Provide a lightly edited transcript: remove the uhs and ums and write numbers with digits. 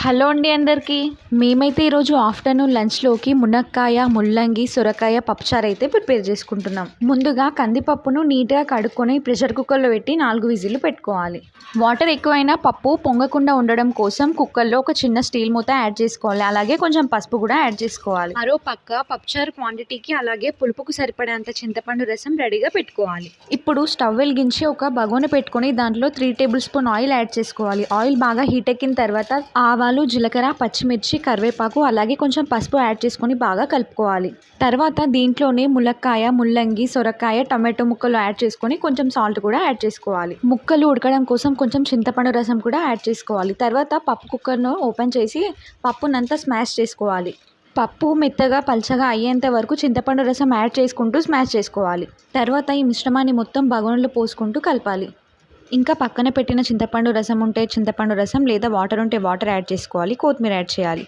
Hello అండి అందరికీ. మేమైతే ఈరోజు ఆఫ్టర్నూన్ లంచ్లోకి మునక్కాయ, ముల్లంగి, సొరకాయ పప్పుచారు అయితే ప్రిపేర్ చేసుకుంటున్నాం. ముందుగా కందిపప్పును నీట్గా కడుక్కొని ప్రెషర్ కుక్కర్లో పెట్టి 4 విజిల్లు పెట్టుకోవాలి. వాటర్ ఎక్కువైనా పప్పు పొంగకుండా ఉండడం కోసం కుక్కర్లో ఒక చిన్న స్టీల్ మూత యాడ్ చేసుకోవాలి. అలాగే కొంచెం పసుపు కూడా యాడ్ చేసుకోవాలి. మరో పక్క పప్పుచారు క్వాంటిటీకి అలాగే పులుపుకు సరిపడేంత చింతపండు రసం రెడీగా పెట్టుకోవాలి. ఇప్పుడు స్టవ్ వెలిగించి ఒక బగోని పెట్టుకొని దాంట్లో 3 టేబుల్ స్పూన్ ఆయిల్ యాడ్ చేసుకోవాలి. ఆయిల్ బాగా హీట్ ఎక్కిన తర్వాత ఆవాలు, జీలకర్ర, పచ్చిమిర్చి, కరివేపాకు అలాగే కొంచెం పసుపు యాడ్ చేసుకొని బాగా కలుపుకోవాలి. తర్వాత దీంట్లోనే ములక్కాయ, ముల్లంగి, సొరకాయ, టమాటో ముక్కలు యాడ్ చేసుకొని కొంచెం సాల్ట్ కూడా యాడ్ చేసుకోవాలి. ముక్కలు ఉడకడం కోసం కొంచెం చింతపండు రసం కూడా యాడ్ చేసుకోవాలి. తర్వాత పప్పు కుక్కర్ను ఓపెన్ చేసి పప్పునంతా స్మాష్ చేసుకోవాలి. పప్పు మెత్తగా పల్చగా అయ్యేంత వరకు చింతపండు రసం యాడ్ చేసుకుంటూ స్మాష్ చేసుకోవాలి. తర్వాత ఈ మిశ్రమాన్ని మొత్తం బగోనిలో పోసుకుంటూ కలపాలి. ఇంకా పక్కన పెట్టిన చింతపండు రసం ఉంటే చింతపండు రసం లేదా వాటర్ ఉంటే వాటర్ యాడ్ చేసుకోవాలి. కొత్తిమీర యాడ్ చేయాలి.